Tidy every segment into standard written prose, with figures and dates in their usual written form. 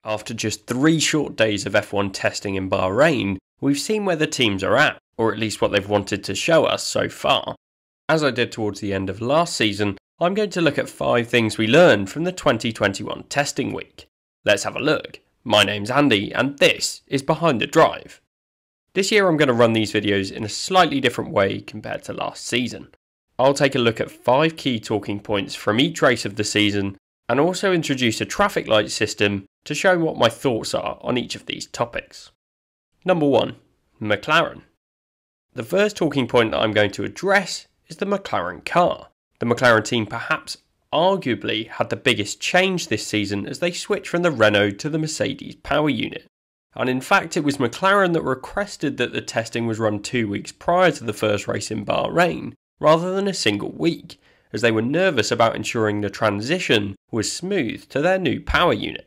After just 3 short days of F1 testing in Bahrain, we've seen where the teams are at, or at least what they've wanted to show us so far. As I did towards the end of last season, I'm going to look at 5 things we learned from the 2021 testing week. Let's have a look. My name's Andy, and this is Behind the Drive. This year I'm going to run these videos in a slightly different way compared to last season. I'll take a look at 5 key talking points from each race of the season, and also introduce a traffic light system to show what my thoughts are on each of these topics. Number 1. McLaren. The first talking point that I'm going to address is the McLaren car. The McLaren team perhaps arguably had the biggest change this season as they switched from the Renault to the Mercedes power unit. And in fact it was McLaren that requested that the testing was run 2 weeks prior to the first race in Bahrain, rather than a single week, as they were nervous about ensuring the transition was smooth to their new power unit.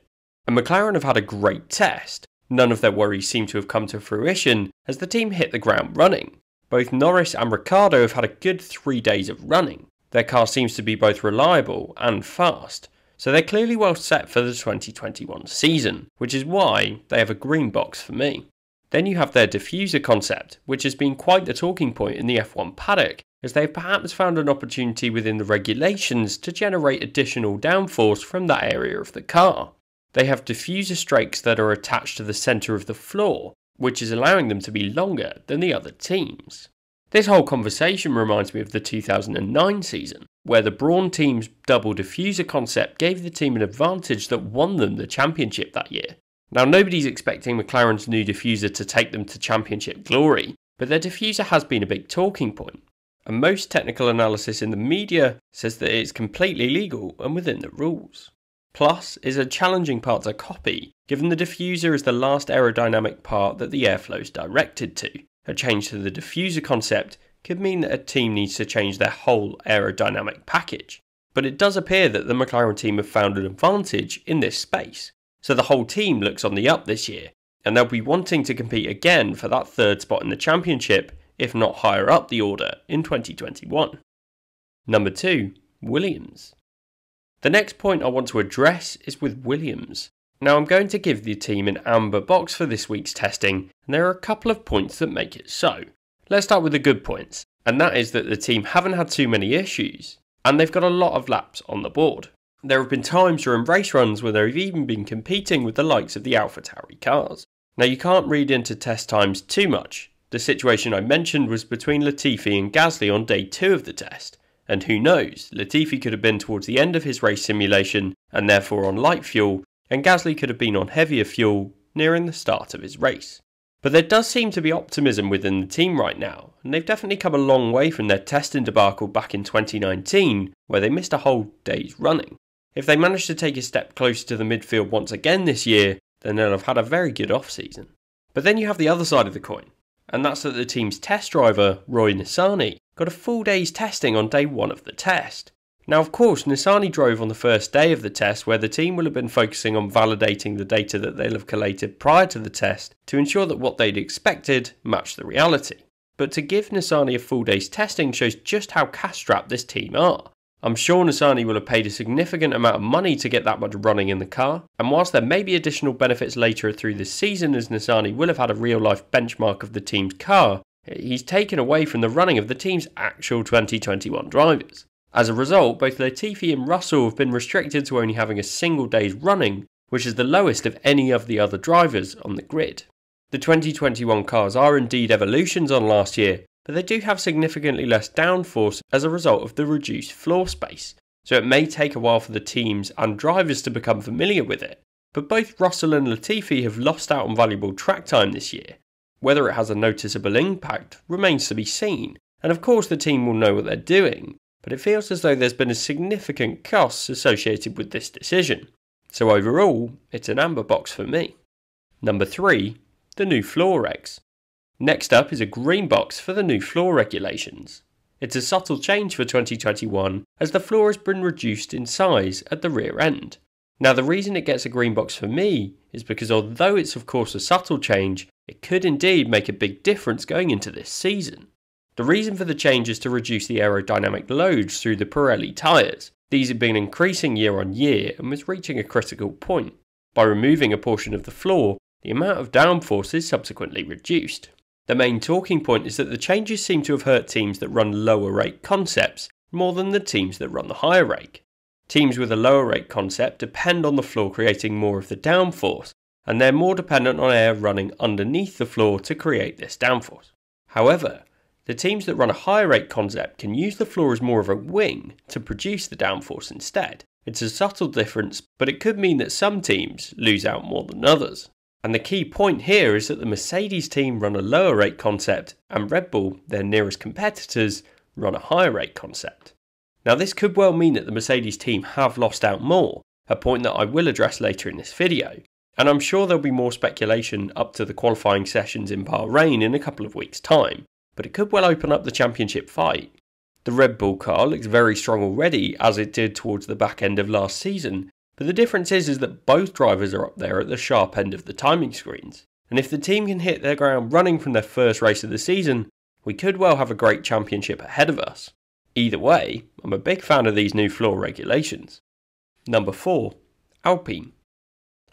And McLaren have had a great test. None of their worries seem to have come to fruition as the team hit the ground running. Both Norris and Ricciardo have had a good 3 days of running. Their car seems to be both reliable and fast, so they're clearly well set for the 2021 season, which is why they have a green box for me. Then you have their diffuser concept, which has been quite the talking point in the F1 paddock, as they've perhaps found an opportunity within the regulations to generate additional downforce from that area of the car. They have diffuser strakes that are attached to the centre of the floor, which is allowing them to be longer than the other teams. This whole conversation reminds me of the 2009 season, where the Brawn team's double diffuser concept gave the team an advantage that won them the championship that year. Now nobody's expecting McLaren's new diffuser to take them to championship glory, but their diffuser has been a big talking point. And most technical analysis in the media says that it's completely legal and within the rules. Plus, is a challenging part to copy, given the diffuser is the last aerodynamic part that the airflow is directed to. A change to the diffuser concept could mean that a team needs to change their whole aerodynamic package. But it does appear that the McLaren team have found an advantage in this space, so the whole team looks on the up this year, and they'll be wanting to compete again for that 3rd spot in the championship, if not higher up the order in 2021. Number 2. Williams. The next point I want to address is with Williams. Now I'm going to give the team an amber box for this week's testing, and there are a couple of points that make it so. Let's start with the good points, and that is that the team haven't had too many issues, and they've got a lot of laps on the board. There have been times during race runs where they've even been competing with the likes of the AlphaTauri cars. Now you can't read into test times too much. The situation I mentioned was between Latifi and Gasly on day 2 of the test. And who knows, Latifi could have been towards the end of his race simulation and therefore on light fuel, and Gasly could have been on heavier fuel nearing the start of his race. But there does seem to be optimism within the team right now, and they've definitely come a long way from their testing debacle back in 2019, where they missed a whole day's running. If they manage to take a step closer to the midfield once again this year, then they'll have had a very good off-season. But then you have the other side of the coin, and that's that the team's test driver, Roy Nissany, got a full day's testing on day 1 of the test. Now of course Nissany drove on the first day of the test, where the team will have been focusing on validating the data that they'll have collated prior to the test to ensure that what they'd expected matched the reality. But to give Nissany a full day's testing shows just how cash-strapped this team are. I'm sure Nissany will have paid a significant amount of money to get that much running in the car, and whilst there may be additional benefits later through this season as Nissany will have had a real-life benchmark of the team's car, he's taken away from the running of the team's actual 2021 drivers. As a result, both Latifi and Russell have been restricted to only having a single day's running, which is the lowest of any of the other drivers on the grid. The 2021 cars are indeed evolutions on last year, but they do have significantly less downforce as a result of the reduced floor space, so it may take a while for the teams and drivers to become familiar with it. But both Russell and Latifi have lost out on valuable track time this year. Whether it has a noticeable impact remains to be seen, and of course the team will know what they're doing, but it feels as though there's been a significant cost associated with this decision. So overall, it's an amber box for me. Number 3. The new floor regs. Next up is a green box for the new floor regulations. It's a subtle change for 2021 as the floor has been reduced in size at the rear end. Now the reason it gets a green box for me is because although it's of course a subtle change, it could indeed make a big difference going into this season. The reason for the change is to reduce the aerodynamic loads through the Pirelli tyres. These have been increasing year on year and was reaching a critical point. By removing a portion of the floor, the amount of downforce is subsequently reduced. The main talking point is that the changes seem to have hurt teams that run lower rake concepts more than the teams that run the higher rake. Teams with a lower rake concept depend on the floor creating more of the downforce, and they're more dependent on air running underneath the floor to create this downforce. However, the teams that run a higher rake concept can use the floor as more of a wing to produce the downforce instead. It's a subtle difference, but it could mean that some teams lose out more than others. And the key point here is that the Mercedes team run a lower rake concept and Red Bull, their nearest competitors, run a higher rake concept. Now this could well mean that the Mercedes team have lost out more, a point that I will address later in this video. And I'm sure there'll be more speculation up to the qualifying sessions in Bahrain in a couple of weeks' time, but it could well open up the championship fight. The Red Bull car looks very strong already, as it did towards the back end of last season, but the difference is that both drivers are up there at the sharp end of the timing screens, and if the team can hit their ground running from their first race of the season, we could well have a great championship ahead of us. Either way, I'm a big fan of these new floor regulations. Number 4. Alpine.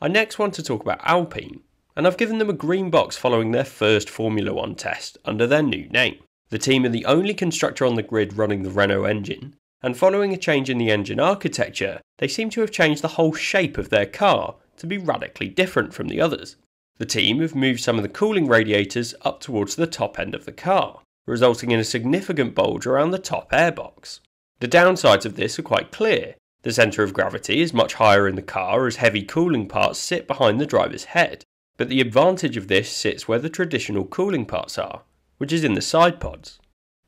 I next want to talk about Alpine, and I've given them a green box following their first Formula 1 test under their new name. The team are the only constructor on the grid running the Renault engine, and following a change in the engine architecture, they seem to have changed the whole shape of their car to be radically different from the others. The team have moved some of the cooling radiators up towards the top end of the car, resulting in a significant bulge around the top airbox. The downsides of this are quite clear. The centre of gravity is much higher in the car as heavy cooling parts sit behind the driver's head, but the advantage of this sits where the traditional cooling parts are, which is in the side pods.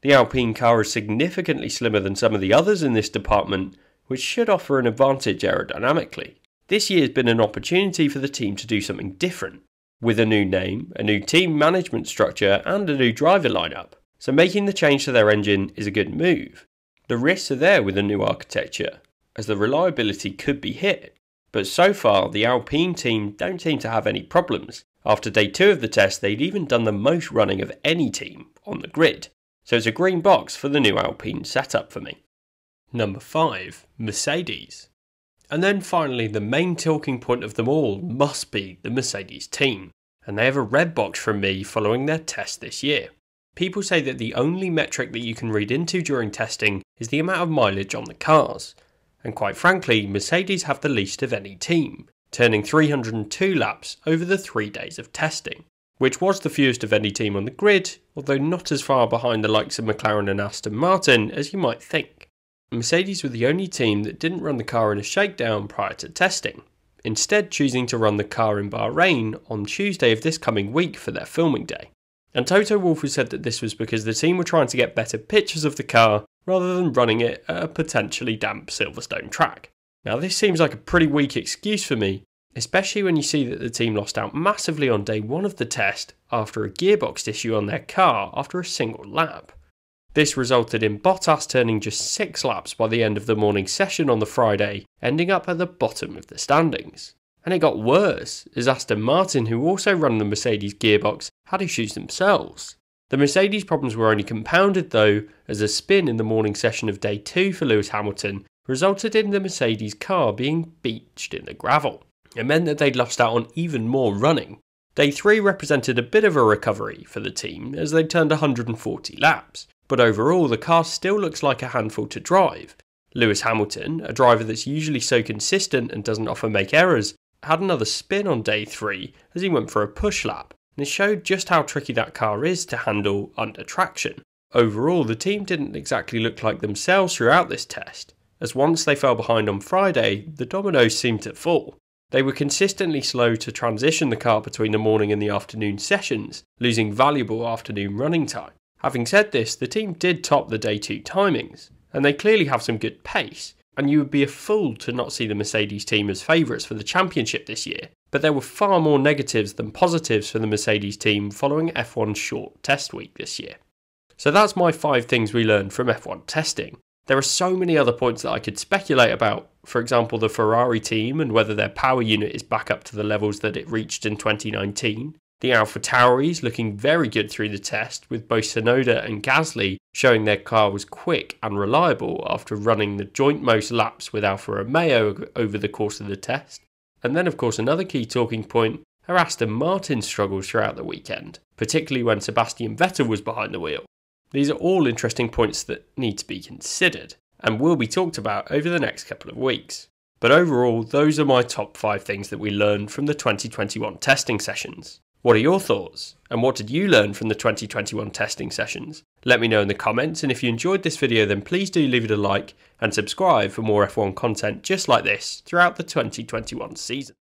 The Alpine car is significantly slimmer than some of the others in this department, which should offer an advantage aerodynamically. This year has been an opportunity for the team to do something different, with a new name, a new team management structure and a new driver lineup, so making the change to their engine is a good move. The risks are there with a new architecture, as the reliability could be hit, but so far the Alpine team don't seem to have any problems. After day 2 of the test, they'd even done the most running of any team on the grid, so it's a green box for the new Alpine setup for me. Number 5. Mercedes. And then finally, the main talking point of them all must be the Mercedes team, and they have a red box from me following their test this year. People say that the only metric that you can read into during testing is the amount of mileage on the cars, and quite frankly, Mercedes have the least of any team, turning 302 laps over the 3 days of testing, which was the fewest of any team on the grid, although not as far behind the likes of McLaren and Aston Martin as you might think. Mercedes were the only team that didn't run the car in a shakedown prior to testing, instead choosing to run the car in Bahrain on Tuesday of this coming week for their filming day. And Toto Wolff has said that this was because the team were trying to get better pictures of the car rather than running it at a potentially damp Silverstone track. Now this seems like a pretty weak excuse for me, especially when you see that the team lost out massively on day 1 of the test after a gearbox issue on their car after a single lap. This resulted in Bottas turning just 6 laps by the end of the morning session on the Friday, ending up at the bottom of the standings. And it got worse, as Aston Martin, who also run the Mercedes gearbox, had issues themselves. The Mercedes problems were only compounded though, as a spin in the morning session of day 2 for Lewis Hamilton resulted in the Mercedes car being beached in the gravel. It meant that they'd lost out on even more running. Day 3 represented a bit of a recovery for the team as they turned 140 laps, but overall the car still looks like a handful to drive. Lewis Hamilton, a driver that's usually so consistent and doesn't often make errors, had another spin on day 3 as he went for a push lap, and it showed just how tricky that car is to handle under traction. Overall, the team didn't exactly look like themselves throughout this test, as once they fell behind on Friday, the dominoes seemed to fall. They were consistently slow to transition the car between the morning and the afternoon sessions, losing valuable afternoon running time. Having said this, the team did top the day 2 timings, and they clearly have some good pace, and you would be a fool to not see the Mercedes team as favourites for the championship this year, but there were far more negatives than positives for the Mercedes team following F1's short test week this year. So that's my 5 things we learned from F1 testing. There are so many other points that I could speculate about, for example the Ferrari team and whether their power unit is back up to the levels that it reached in 2019, the AlphaTauris looking very good through the test, with both Tsunoda and Gasly showing their car was quick and reliable after running the joint most laps with Alfa Romeo over the course of the test, And then of course another key talking point are Aston Martin's struggles throughout the weekend, particularly when Sebastian Vettel was behind the wheel. These are all interesting points that need to be considered, and will be talked about over the next couple of weeks. But overall, those are my top 5 things that we learned from the 2021 testing sessions. What are your thoughts? And what did you learn from the 2021 testing sessions? Let me know in the comments, and if you enjoyed this video then please do leave it a like and subscribe for more F1 content just like this throughout the 2021 season.